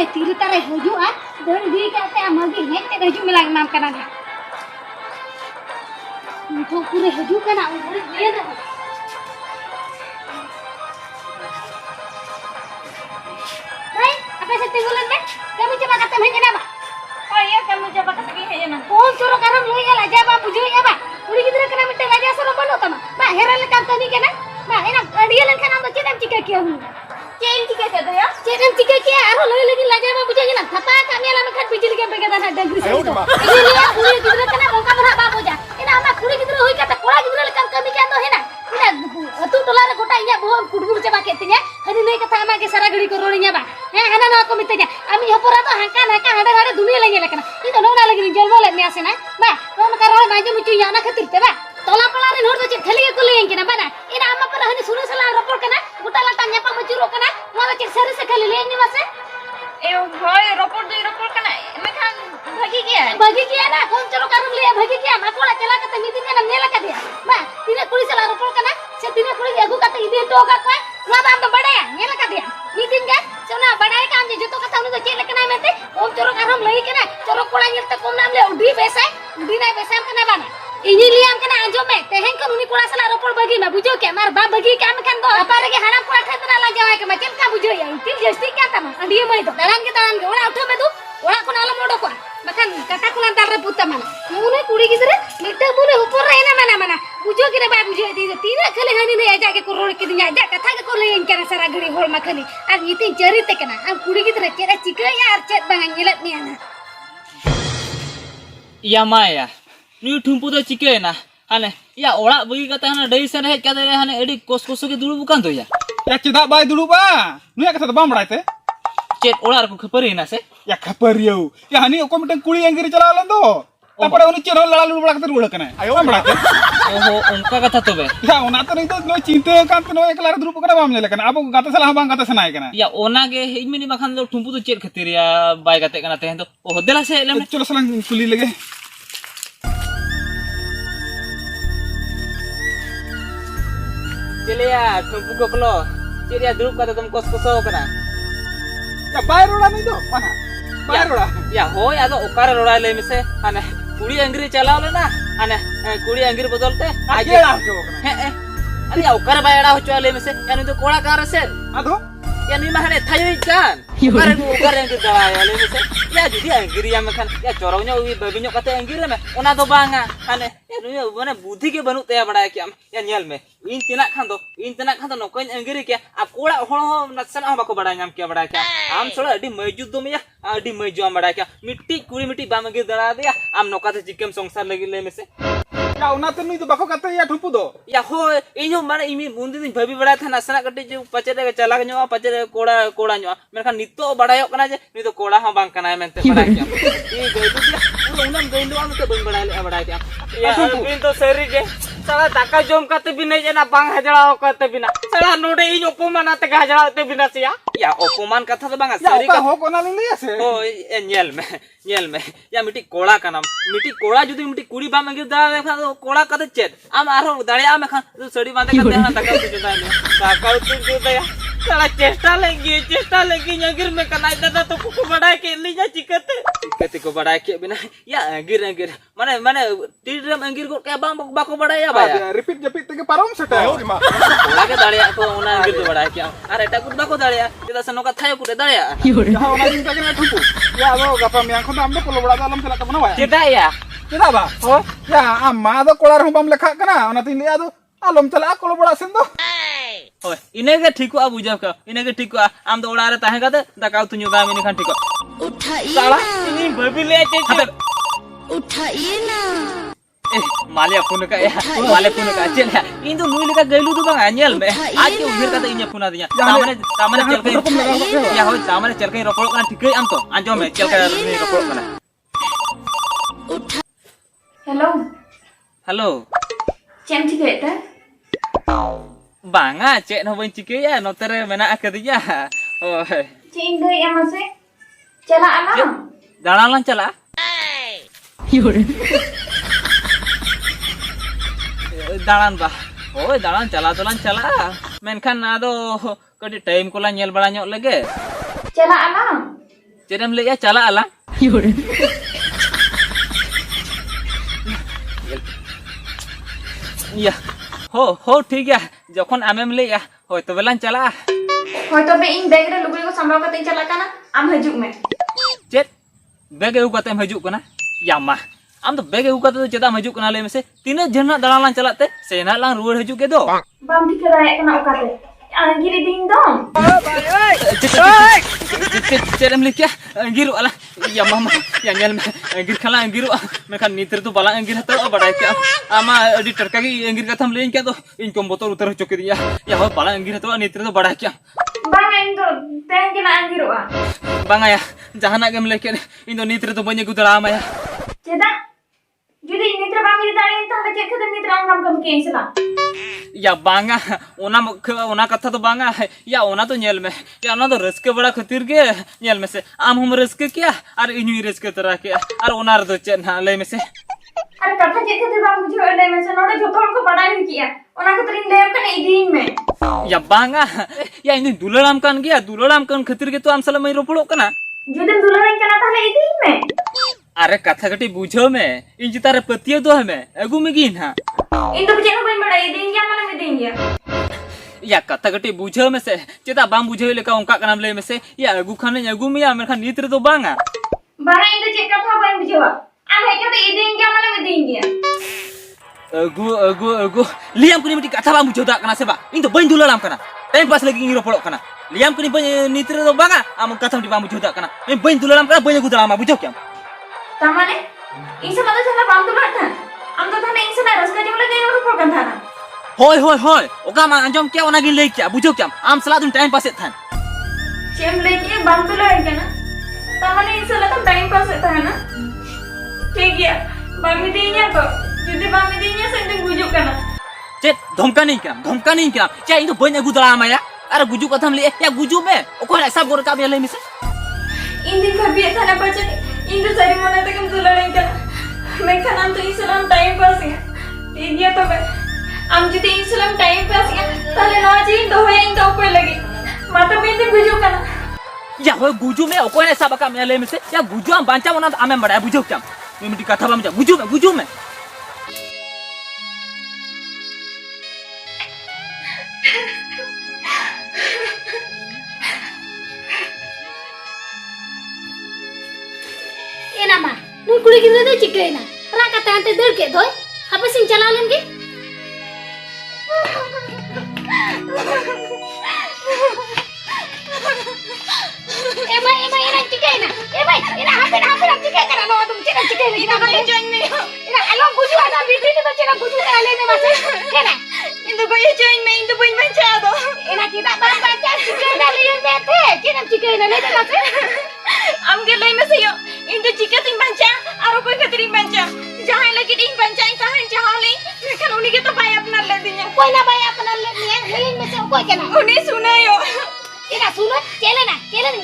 रे तीर तारे हजुआ दर दी काते आमागे हेट ते हजु मिलांग नाम कना ना तो पूरे हजु कना उधर दिए ना भाई apa से तेगुलन में kamu coba kata heje na ba oh iya kamu coba kata heje na कौन चोरो कारण लोई गला जा बा बुझो या बा कुड़ी गिदरा कना मिटे लाजा सरो बनो तमा बा हेरल काम तनी केना बा एना अडियल लन खाना तो चेदम चिका किया हूं चेन चिका के दया चेदम चिका किया आरो लोई लगी लाजा बा बुझो ना थपा कामियाला में खट बिजली के बेगा ना डगरी से तो इलिया कुड़ी गिदरा कना बोका बना बा बोजा एना हमा कुड़ी गिदरा होई कता कोड़ा गिदरा काम कमी क्या तो है ना एना अतु टोला रे गोटा इया बोम कुडगुर चबा केतिया हनी नै कथा मा के सारा घड़ी को रोनिया बा हे हना ना को मिते जा आमी हपरा तो हाका नाका हडे हडे दुनिया लगे लेकना इ तो नोना लगी जलबो ले में आसे ना बा रोन का रोन माजे मुचु याना खातिर ते बा तोला पला रे नोर तो खाली को ले केना बा ना एना अम्मा पर हनी सुनो सला रपोर कना गोटा लाटा न्यापा मचुरो कना मोला के सर से खाली ले नि मासे ए होय रपोर कना मेखान भागी गया ना कौन चलो कारण ले भागी गया माकोला चला के मी दिन ना नेला का दिया बा तिने कुड़ी सला रपोर कना से तिने कुड़ी अगु का इदे टोका को ना बाम तो बड़ा नेला का दिया मी दिन का सोना बड़ा का हम जो तो कथा उन तो चेल कना मेते ओम चोरो कारण लई कना चोरो कोड़ा निलते कोम नाम ले उडी बेसा उडी ना बेसा कना बाना इनी लियाम कना आजो में तेहन को उनी कोड़ा सला रपोर भागी में बुझो के मार बा भागी काम खान दो अपारे के हाना कोड़ा ठेतना ला जावे के मचल का बुझो या इतिल जस्ती क्या तमा अंडिए मई तो दरान के ओड़ा उठो में दू ओड़ा को नाला मोडो को बखन कटा कुला तार रे पुत्ता माना मुने कुड़ी गिदरे मिटे बुने ऊपर रे ना माना बुझो के रे बा बुझो दी तीन खले हनी ने आजा के कोरोड़ के दिन आजा कथा के को ले इन करे सारा घड़ी होल मखनी आज इति चरित कना अब कुड़ी गिदरे चेरा चिका यार चेत बांग निलत ने ना या माया नी ठुंपु तो चिके ना हाने या ओड़ा बगी कते हाने डई सन हेज कते हाने एडी कोस कोस के दुळु बुकान तो या चेदा बाय दुळुबा नुया कथा तो बाम बड़ाइते चेत ओड़ा को खपरी ना से या खपरियो या हनी को मिटन कुड़ी एंगिरी चलालन तो तापड़े उनी चेरो लड़ा लुड़ बड़ा कते रुड़ कने आयो बाम बड़ाइते ओहो उनका कथा तबे या ओना तो नहीं तो नो चिंते कांत नो एकला दुळु कने बाम नेले कने अब गाते सला बांग गाते सनाय कने या ओना गे हिमिनी मखान दो ठुंपु तो चेत खतिर या बाय गाते कना तेहन तो ओ देला से ले चलो सलांग कुली लगे चलिया ठुंपु को कलो चलिया दुरुप कते तुम कोस कोसो कना या बाय रोड़ा नहीं तो माना बाय रोड़ा या हो या तो ओकारे रोड़ा ले मिसे हाने कुड़ी अंगरी चलाव लेना हाने कुड़ी अंगरी बदलते आगे आ के ओकना हे अरे ओकारे बायड़ा होचो ले मिसे यानी तो कोड़ा कार से आदो या नी माने थायो जान ओकारे अंगरी दवा ले मिसे या जुदी अंगरी या मखान या चोरवño उई बबिño कते अंगरी में ओना दो बांगा हाने या नुया माने बुद्धि के बनु ते बड़ा के या नेल में इन तिना खान दो नोकन अंगरी के आ कोड़ा होड़ हो नसन हो बाको बड़ा नाम के बड़ा के आम छोड़ा अडी मौजूद दो में अडी मौजूद बड़ा के मिट्टी कुड़ी मिट्टी बाम अंगरी दड़ा दे आम नोकाते चिकेम संसार लगी ले में से या ओना तो नहीं तो बाको कते या ठुंपु दो या हो इनो माने इमी मुंदी दिन भाबी बड़ा था नसना कटे जो पचरे चला गño पचरे कोड़ा ᱧᱚ मेनखान नितो बड़ायो कना जे नितो कोड़ा हो बांग कना मेनते बड़ा के ई गइलु दिया उनम गइलु आम तो बन बड़ा के या बिन तो सरी के साला दाका जोम कते बिना जना बांग हजड़ा कते बिना साला नोडे इन अपमान ते हजड़ा ते बिना से या अपमान कथा तो बांगा सरी का हो कोना लिया से ओ नेल में या मिटी कोड़ा का नाम मिटी कोड़ा जुदी मिटी कुड़ी बाम अंगे दा देखा तो कोड़ा कते चेत आम आरो दाड़िया में खान सड़ी बांधे कते हां तका तु जदा ताका तु जदा साला चेष्टा लेंगे अंगिर में कनाई दादा तो को बड़ा के लीजा चिकते को बड़ा के बिना या अंगिर माने टीरम अंगिर को के बाको बड़ा या भाई रिपीट जपिट के पारोम सटा मा कोड़ा के दाड़िया को ओना अंगिर तो बड़ा के अरे एटा कुछ बाको दाड़िया तेदा सनो का थायो कुटे दाड़िया या ओना दिन तक ना ठुपु या वो गपा में आंखो आम को बड़ा दालम चला तब ना चेदा बा हो या अम्मा दो कोड़ा रो बम लेखा कना ओना तीन लिया दो आलम चला को बड़ा सेन दो ओए इने के ठीक आ बुझा का इने के ठीक आ आम तो ओड़ा रे ताहे का दकाउ तुन्यु गा मिनी खान ठीक उठाइए साला इनी बबी ले चे उठाइए ना ए माले फोन का चल इन तो नुई लेका गइलु तो बंगा नेल में आज के उहिर का तो इने फोन दिया तामने चल के या हो तामने चल के रोपड़ का ठीक आम तो आंजो में चल के रोपड़ का हेलो चेम चिकेता बांगा चेन हो बन चिकेया नोते रे मेना अकदिया ओए चेन गई एमसे चला आना दाना लन चला दालान बा ओए दालान चला मेनखान आदो कटी टाइम कोला नेल बड़ा ᱧᱚᱜ लगे चला आना चेदम ले या चला आला या हो ठीक है जखन आमेम ले या होय तो बेलान चला होय तो बे इन बैग रे लुगड़ी को संभाव कते चला काना आम हजूक में चेत बैग एगु कते हजू कना या मा आम तो बैग एगु कते चेदा हजू कना ले मेसे तीना जन्ना दलालान चलाते सेना लांग रुवर हजू के दो बाम ठीक राय कना ओकाते अंगिरी दिन दो चेदम ले क्या अंगिर वाला या मामा या नेल में अंगिर खला अंगिर मेखान नितर तो बाला अंगिर हता बड़ाय क्या आमा अडी टरका की अंगिर कथम लेन क्या तो इनको बोतल उतर हो चुके दिया या हो बाला अंगिर हता नितर तो बड़ाय क्या बांगा इन तो तेन के ना अंगिरोआ बांगा या जहाना गेम लेके इन तो नितर तो बने गुदरा माया चेदा जुदी निद्र बांगी दाड़ी इन ताले चेक खदे निद्र अंगम कम केंसला या बांगा ओना कथा तो बांगा या ओना तो नेल में या ओना तो रस्के बड़ा खतिर के नेल में से आम हम रस्के क्या और इन्हीं रस्के तरह के और ओना र तो चेन ले में से अरे कथा चेक खदे बांग बुझे ओले में से नोडे जोतो को बड़ाई किया ओना खतरिन लेम कने इदीन में या बांगा या इन दुलराम कान गया दुलराम कान खतिर के तो आम सला मई रोपड़ो कना जुदी दुलरन कना ताले इदीन में अरे कथा कटी बुझो में इन जितारे पतियो तो हमें अगु में गिन हां इन तो बुझे कोई बड़ा इदीन या मन में देंगे या कथा कटी बुझो में से चेता बाम बुझे लेका उनका कनाम ले में से या अगु खाने अगु में या मेरखा नित्र तो बांगा बांगा इन तो चेक कथा बांग बुझेवा आम है के तो इदीन या मन में देंगे अगु लियाम कुनी मिटी कथा बाम बुझो दा कना से बा इन तो बइन दुलराम कना टाइम पास लगी गिरो पड़ो कना लियाम कुनी बइन नित्र तो बांगा आम कथा मिटी बाम बुझो दा कना मैं बइन दुलराम कना बइन गुदरामा बुझो क्या तामाने इसे मत चला बांग दुलर था हम तो थाने इसे ना रसका जमले गए और पकन था ना होय ओका मा अंजम क्या ओना गिन ले क्या बुझो क्या आम सला तुम टाइम पास था चेम लेके बांग दुलर है ना तामाने इसे लगा टाइम पास था ना ठीक है बामी देनिया तो जुदी बामी देनिया से दिन गुजु करना चेत धमका नहीं क्या चा इन तो बइन गुदरामा या अरे गुजु कथम ले या गुजु में ओको ना सब गोर का बेले में से इन दिन का भी था ना बच्चे इन तो सारी मना तक हम दुलर है क्या मैं खाना तो इस्लाम टाइम पास है ठीक है तो हम जुदी इस्लाम टाइम पास है ताले नौजी दो है इन तो ऊपर लगी माता में दिन गुजु करना या हो गुजु में ओको ना सब का मेले में से या गुजु हम बांचा वना आमे बड़ा बुझो क्या मैं मिटी कथा बाम जा गुजु में एना मा नु कुड़ी गिदरे दो चिकरेना रा का तांते दड़ के दोय हपे सिंह चला लेंगे एमा एना चिकरेना एना हपे चिकरे करा नो तुम चिकरे चिकरे इना का जोइन में इना अलो गुजु आना बीटी तो चिकरे गुजु आले में मासे केना इंदु को ये जोइन में इंदु बइन बचा दो एना kita बाबा चार चिकरे डाले में थे केना चिकरे ना ले मासे हमके लई में से यो इंदु चिकरे तीन बचा और कोई खतरी बचा जहां लगी तीन बचा कहां जहां ले लेकिन उन्हीं के तो भाई अपना ले दिया कोई ना भाई अपना ले दिया लेकिन में से कोई केना उन्हीं सुने यो इना सुनो केले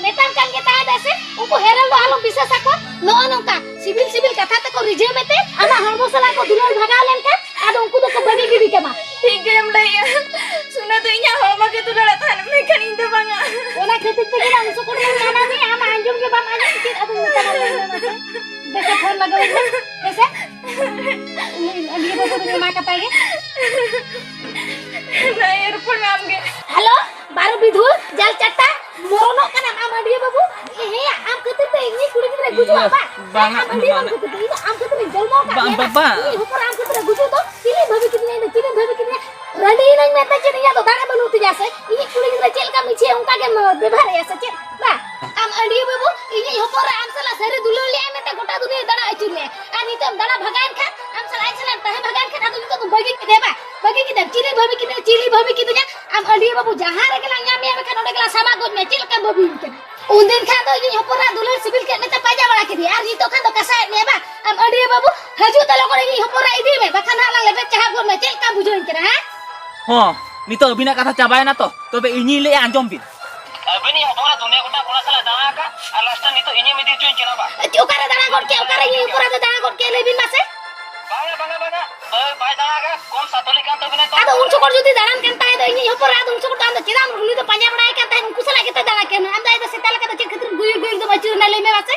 नेतान कान के ताय दसे उनको हेरल दो आलो विशेष को नो नोका सिविल कथा तक को रिजे में ते आमा हरमो सला को दुलर भगा लेन का आदो उनको तो को बगी गिरी के मा ठीक है हम लइया सुना तो इया हरमा के तो लड़ा था मैं खन इंदु बांगा ओला खेती ते गिरा उसको को जाना नहीं आमा अंजुम के बाम आने की आदो नेता ले देखे फोन लगाओ कैसे अभी बाबू तो मां का पाएगे नहीं एयरपोर्ट में आम गए हेलो बारो विधु जल चट्टा मोरनो कना आम अडिए बाबू हे आम कते ते इनी कुड़ी गिरे गुजु बा बांगा आम कते जलमो का बाबा ऊपर आम कते गुजु तो चिली भाभी कितने रंडी नंग नेता चिनिया तो दागा बनूती जैसे इनी कुड़ी गिरे चेल का मिछे उनका के व्यवहार ऐसे चेल बा आम अडिए बाबू इनी ऊपर आम सला सरे दुलो ले में ते गोटा दुनिया दड़ा अचुले आ नितम दड़ा भगान खा आम सला तहे भगान खा तो तो बगी के देबा बगी के दे चिली भाभी कितने आम अडिए बाबू जहां रे गेला न्या में खा नोडे गेला सामा गोज में चिल का बबी के उन दिन खा तो इनी ऊपर दुलर सिविल के नेता पाजा बड़ा के दिया नी तो खा तो कसा में बा आम अडिए बाबू हजू त लोग इनी ऊपर इदी में बखन हाला लेबे चाह गोज में चिल का बुझोइन के हां हां नितो अबिना कथा चाबायना तो तबे इनी ले आंजम बिन अबिनी हबरा दुनिया गोटा कोना सला दाना का आ लास्ट नितो इनी में दी चोइन केना बा ओकारे दाना गोट के ओकारे इनी ऊपर दाना गोट के लेबिन मासे बागा बाय दाना का कौन सातोली कान तो बिना तो आदो उन छोकर जुदी दाना केनता है इनी ऊपर आदो उन छोकर दाना चिराम रुली तो पंजा बड़ा के ता उनको सला के दाना के अंदा है तो सेतल के तो खतर गुई गुई तो बच्चे चुर ना ले में वासे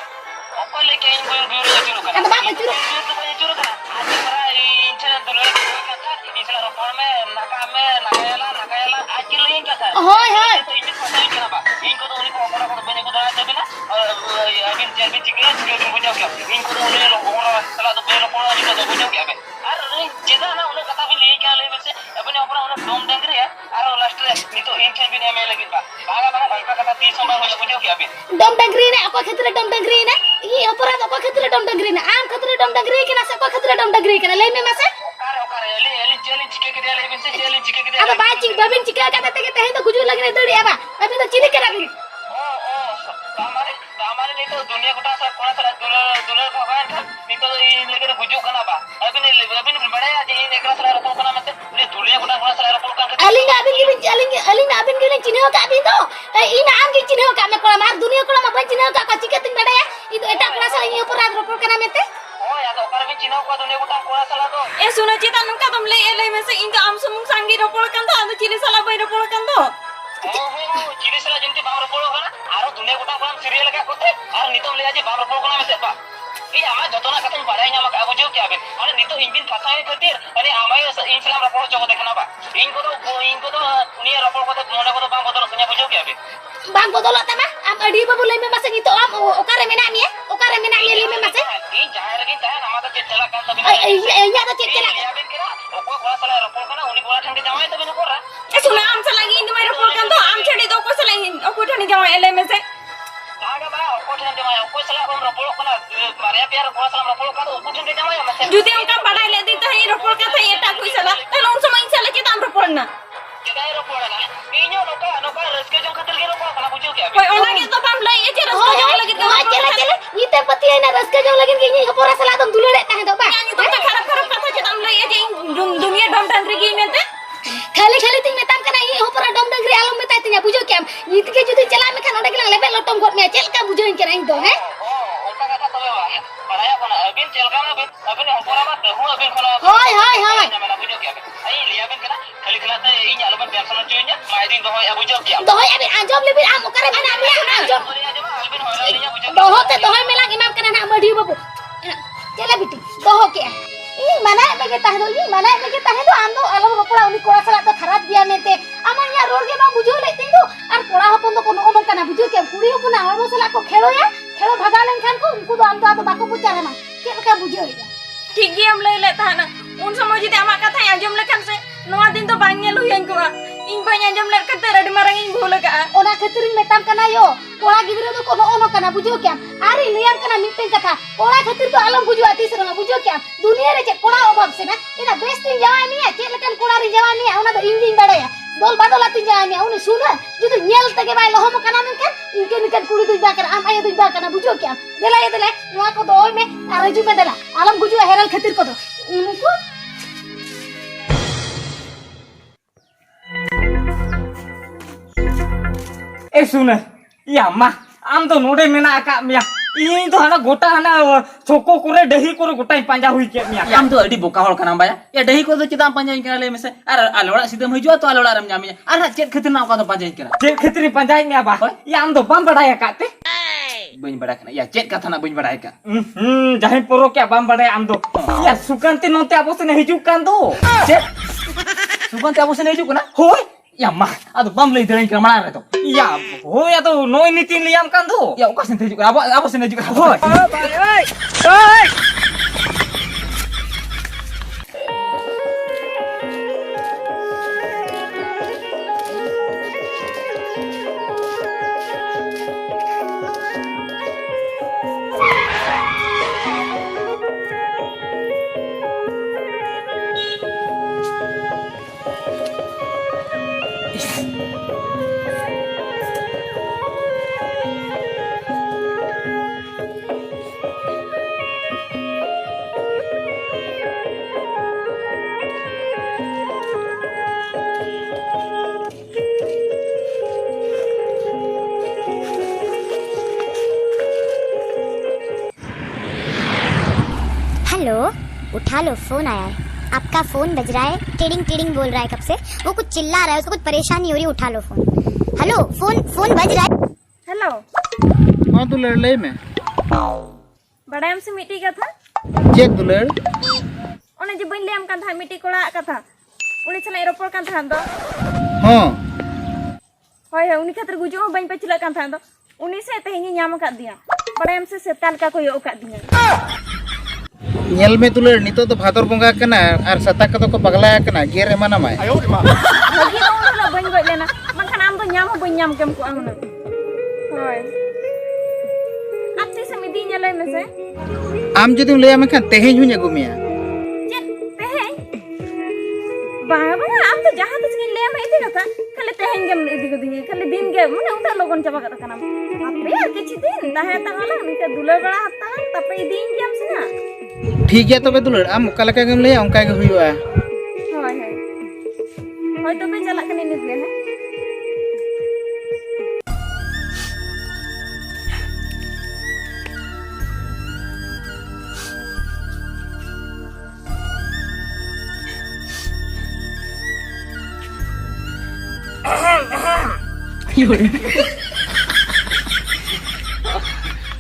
ᱚᱠᱚᱭ ᱞᱮᱠᱟ ᱤᱧ ᱵᱟᱹᱧ ᱵᱤᱨᱩ ᱟᱹᱪᱩᱨᱚᱜ ᱠᱟᱱᱟ ᱟᱫᱚ ᱵᱟᱢ ᱟᱹᱪᱩᱨᱚᱜ ᱵᱤᱨᱩ ᱵᱟᱹᱧ ᱟᱹᱪᱩᱨᱚᱜ ᱠᱟᱱᱟ ᱟᱡ ᱢᱟᱨᱟ ᱤᱧ ᱴᱷᱮᱱ ᱫᱩᱞᱟᱹᱲ ᱠᱟᱛᱷᱟ ᱤᱧ ᱥᱟᱞᱟᱜ ᱨᱚᱯᱚᱲ ᱢᱮ ᱱᱟᱠᱟᱭᱟᱞᱟ ᱟᱡ ᱜᱮ ᱞᱟᱹᱭᱟᱹᱧ ᱠᱟᱛᱷᱟ ᱦᱳᱭ ᱦᱳᱭ ᱤᱧ ᱫᱚ ᱯᱷᱟᱥᱟᱣᱤᱧ ᱠᱟᱱᱟ ᱵᱟ ᱤᱧ ᱠᱚᱫᱚ ᱩᱱᱤ ᱠᱚ ᱚᱯᱚᱨᱟ ᱠᱚᱫᱚ ᱵᱟᱹᱧ ᱟᱹᱜᱩ ᱫᱟᱲᱮ ᱛᱟᱹᱵᱤᱱᱟ ᱟᱹᱵᱤᱱ ᱪᱮᱫ ᱵᱤᱱ ᱪᱤᱠᱟᱹᱭᱟ ᱵᱤᱱ ᱵᱩᱡᱷᱟᱹᱣ ᱠᱮᱭᱟ ᱤᱧ ᱠᱚᱫᱚ ᱩᱱᱤ ᱚᱯᱚᱨᱟ ᱥᱟᱞᱟᱜ ᱫᱚ ᱵᱟᱹᱧ ᱨᱚᱯᱚᱲᱟ ᱤᱧ ᱫᱚ ᱵᱩᱡᱷᱟᱹᱣ ᱠᱮᱭᱟ ᱵᱮᱱ ᱟᱨ ᱪᱮᱫᱟᱜ ᱱᱟ ᱩᱱᱟᱹᱜ ᱠᱟᱛᱷᱟ ᱵᱤᱱ ᱞᱟᱹᱭ ᱠᱮᱭᱟ ᱞᱟᱹᱭ ᱢᱮᱥᱮ ᱟᱹᱵᱤᱱ ᱚᱯᱚᱨᱟ ᱩᱱᱟᱹᱜ ᱰᱚᱢ ᱰᱟᱝᱨᱤᱭᱟ ᱟᱨ ᱞᱟᱥᱴ ᱨᱮ ᱱᱤᱛᱚᱜ ᱤᱧ ᱴᱷᱮᱱ ᱵᱤᱱ ᱮᱢᱮ ᱞᱟᱹᱜᱤᱫ ᱵᱟᱝᱟ ᱚᱱᱠᱟ ᱠᱟᱛᱷᱟ ᱛᱤᱥ ᱦᱚᱸ ᱵᱟᱝ ᱦᱩᱭᱩᱜᱼᱟ ᱵᱩᱡᱷᱟᱹᱣ ᱠᱮᱭᱟ ᱵᱤᱱ डम डगरी ने अको खतरे डम डगरी ने ये अपराध अको खतरे डम डगरी ने आम खतरे डम डगरी के ना से अको खतरे डम डगरी के ना ले में मासे ओकारे एली चेली चिके के दे ले बिन से चेली चिके के दे अब बाची बबिन चिका का ते तहे तो गुजू लगने दड़ी आबा अभी तो चिली करा भी हमारे नहीं तो दुनिया कोटा सा कोना सा दुलर भगवान था नहीं तो ये लेकर गुजू कना बा अभी बड़ा है जे एकरा सा रखो कना मत ने दुनिया कोटा सा रखो कना अलिंग अबिन के चिन्ह का भी तो ई नाम के चिन्ह का में कोला मार दुनिया कोला में चिन्ह का चिके तिन बड़ा है ई तो एटा कोला सा ये ऊपर रखो कना मेते ओ या तो ओकर भी चिन्ह को दुनिया कोटा कोना सा तो ए सुनो चिता नुका तुम ले में से इनका आम सुमुंग सांगी रोपड़ कंद आदो चिली साला बई रोपड़ कंद चिली साला जंती बाम रोपड़ कना आरो दुनिया कोटा कोना सीरियल का कोते आर नितम ले जे बाम रोपड़ कना में से बा ई आमा जतोना कतन बाड़ाय ᱧᱟᱢ aka बुझो क्या बे अरे नितो इंबिन फसावे खातिर अरे आमाय इंस्टाग्राम रोपड़ चो देखना बा इनको तो उनी रोपड़ को मने को बाम बदल कन्या बुझो क्या बे बांग बदल तमा आम अडी बाबू ले में मासे नी तो आम ओकारे में ना मिए ले में मासे ई जाय रगी ता नामा तो चला का तबे या तो चेला लिया बिन केरा ओको कोला साला रोपड़ कना उनी बोला ठंडे जावे तबे न कोरा ए सुनो आम से लगी इन में रोपड़ कंद आम छड़ी दो को से लगी ओको ठनी जाओ एले में से आगा बा ओको ठंडे जावे ओको साला हम रोपड़ कना मारे प्यार कोला साला रोपड़ का ओको ठंडे जावे मसे जुदी उनका बड़ा ले दी तो ही रोपड़ का था एटा कोई साला तन उन समय से लगे ताम रोपड़ ना केदाय रोपड़ ना इño नोका रस्के जो खतर के रोपड़ कना बुझो क्या कोई ओना के तो बाम ले ए जे रस्को जो लगे तो चले ई ते पति है ना रस्के जो लगिन के ये हपोरा सला तुम दुलड़े ता है तो बा यानी तो खराब कथा जे ताम ले ए जे दुनिया डम डंगरी की में ते खाली तीन में ताम कना ये हपोरा डम डंगरी आलम में ताती बुझो क्या ई के जुदी चला में खाना डगला लेबे लटम गोट में चल का बुझो इनके रही दो है ओका कथा तबे बा पढ़ाया कोना अबिन चल का ना अबिन हपोरा बा हूं अबिन कोना हाय ना बुझो क्या आई लिया बिन कना खाली खलाते ई आलम में पेंशन चोइnya माइदिन दो है बुझो क्या दो है अभी आजब लेबे आम करे में ना आजब अबिन होरा लिया बुझो दो होते दो है मेला इमाम कना ना मडी बाबू चला बेटी दो हो क्या ई मना में के ताहे दो ई मना में के ताहे दो आम दो अलग बकड़ा उनी कोड़ा सला तो खराब दिया मेते आमा या रोड के बा बुझो लेते दो और कोड़ा हपन तो कोनो कोनो कना बुझो क्या कुड़ी हपन हरमो सला को खेलो भगा लेन खान को उनको तो आम तो बाको पूछा है ना के का बुझो ठीक ही हम ले लेता है ना उन समय जुदी आमा कथा आंजम लेखन से नवा दिन तो बांग नेलु यन को इन बाय आंजम लेर कते रडी मारंग इन भूल का ओना खतरिन मेताम कना यो कोड़ा गिदरे तो कोनो ono कना बुझो क्या आरे लियाम कना मिटन कथा कोड़ा खतिर तो आलम बुझो आती से बुझो क्या दुनिया रे चे कोड़ा अभाव से ना इना बेस्ट दिन जवानी है के लकन कोड़ा रे जवानी है ओना तो इंजिन बड़ाया दोल बादल आती जवानी है उनी सुन जुदी नेल तके बाय लहम कना में कर इनके निकन कुड़ी दुई बाकर आम आय दुई बाकर बुझो क्या देला ये देला नवा को तो ओय में आरजू में देला आलम बुझो हेरल खतिर को तो उनको ए सुन या मा आम तो नोडे मेना का मिया इन तो हना गोटा हना छोको करे दही करे गोटा पांजा हुई के मिया आम तो अडी बोका होल कना बाया या दही को तो चिता पांजा इन ले मेसे अर आलोड़ा सीधम हिजो तो आलोड़ा रम जामिया अर चेत खतिर ना का तो पांजा इन करा जे खतरी पांजा मिया बा या आम तो बम बड़ाया काते बइन बड़ा कना या चेत कथा ना बइन बड़ा का जहां पोरो क्या बम बड़ाया आम दो या सुकांति नोते आबो से हिजु कान दो जे सुबन ते आबो से हिजु कना होय या मा अदो बम ले दरें करमाना रे तो या हो या तो नोय नीतिन लियाम कान दो या ओका से हिजु आबो से हिजु होय ओय हेलो उठा लो, फोन आया है। आपका फोन बज रहा है, टिडिंग टिडिंग बोल रहा है कब से, वो कुछ चिल्ला रहा है, उसको कुछ परेशानी हो रही है, उठा लो फोन। हेलो, फोन बज रहा है। हेलो हाँ दुलड़ ले में बड़ायम से मिट्टी कथा चेक दुलड़ ओने जे बइन लेम कान था मिट्टी कोड़ा कथा उनी चला रोपड़ कान था दो हाँ होय होय उनी खातिर गुजो बइन पे चिला कान था दो उनी से तेहनी ᱧᱟᱢ का दिया बड़ायम से सेताल का कोई ओका दिया नेल में दुलड़ नितो तो भादर बंगा कना और सता कदो को पगला कना गेर एमाना माय लगी तो उन बइन गय लेना मनखान आम तो ᱧᱟᱢ बइन ᱧᱟᱢ केम को आमना होय आपसे समिति ñale में से आम जुदी ले आमे खान तेहेज हुन अगु मिया जे तेहे बाबा आम तो जहां तक ले में इदी कथा खाली तेहेन गेम इदी को दिए खाली दिन के माने उता लोगन चाबा कथा कना आपे किछि दिन ताहे ताहला उनके दुलर बड़ा हत्ता तपे दिन गेम से ना ठीक है तबे दुलड़ आम ओका लका गेम ले ओंका गे हुइवा होय होय होय तबे चला कने नित ले है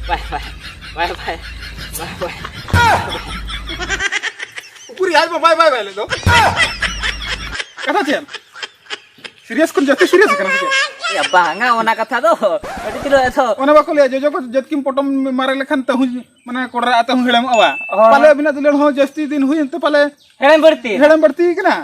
बाय बाय पूरी आज बाय बाय बाय ले दो कथा चेम सीरियस कुन जते सीरियस करना छे या बांगा ओना कथा दो अडी चिलो एथो ओना बाको ले जो को जतकिम पटम मारे लेखन तहु माने कोडरा आते हु हेलम आवा पाले बिना दुलड़ हो जस्ती दिन हुई तो पाले हेड़म बढ़ती कना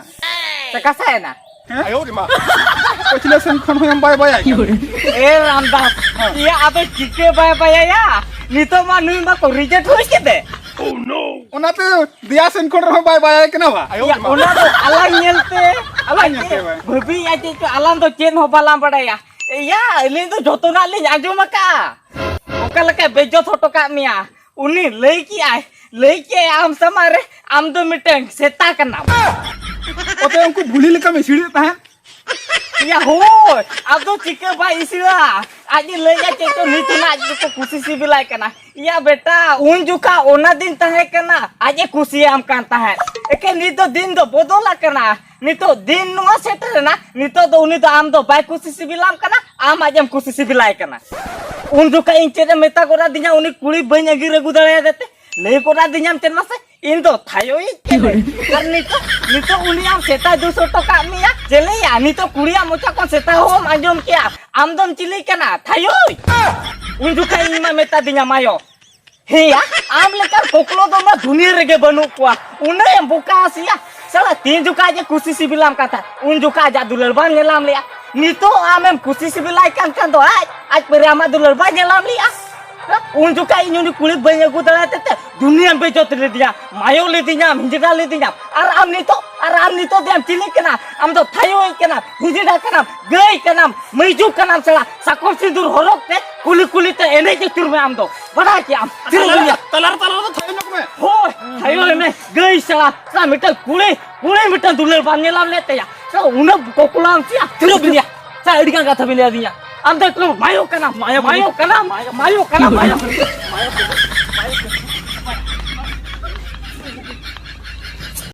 से कसा है ना आयो रे मां पिछले सन खन हम बाय बाय ए रामदास ये अबे चिके बाय बाय या नितो मा नुई मा को रिजेक्ट होइस के दे ओनाते दिया सन खन हम बाय बाय कना वा या ओना तो अलग नेलते भबी या जे अलग तो चेन हो बाला बड़ाया या ले तो जोतना ले आजो मका ओका लके बेजो फोटो का मिया उनी लई के आम समारे आम दो मिटंग सेता का नाम ओते उनको भूली लेका में सीढ़ी ता या हो अब तो चिके भाई इसीला आज ले जा के तो नीतुना आज तो खुशी सी बिलाई करना या बेटा उन जुका ओना दिन तहे करना आज खुशी आम कांता है एके नी तो दिन दो बदला करना नी तो दिन नो सेटर ना नी तो उनी तो आम दो बाय खुशी सी बिलाम करना आम आज हम खुशी सी बिलाई करना उन जुका इंचे मेता कोरा दिना उनी कुड़ी बइन अगी रेगु दळया देते ले कोरा दिनाम चेन से इन दो थायो कर नी तो उनी आम सेता 200 टका मिया चले या नी तो कुड़िया मोचा को सेता हो आजम क्या आमदम चिली कना थायो उन जुका इमा मेता दिना मायो हे या आम लेकर कोकलो दो मा दुनिया रेगे बनु कुआ उने एम बुका आसिया साला 3 जुका जे खुशी सिबिलाम कथा उन जुका जा दुलरबान नेलाम लिया नी तो आम एम खुशी सिबिलाई kan तो आज पेरामा दुलरबान नेलाम लिया उन जुका इन्होंने कुली बने गुदड़ा ते दुनिया पे जो ले दिया मायो ले दिया हिजड़ा ले दिया आराम नहीं तो दिया चिली के नाम हम तो थायो के नाम हिजड़ा के नाम गई के नाम मैजू के नाम चला साकोर सिंदूर हरोक ते कुली ते एने के तुर में हम तो बड़ा क्या हम फिर दुनिया तलर तो थायो नक में हो थायो में गई चला सा मिटल कुले मिटल दुलर बांधने लाम लेते या तो उन कोकुलाम सिया फिर दुनिया सा एडिका का था बिलिया दिया हम तो मायो का नाम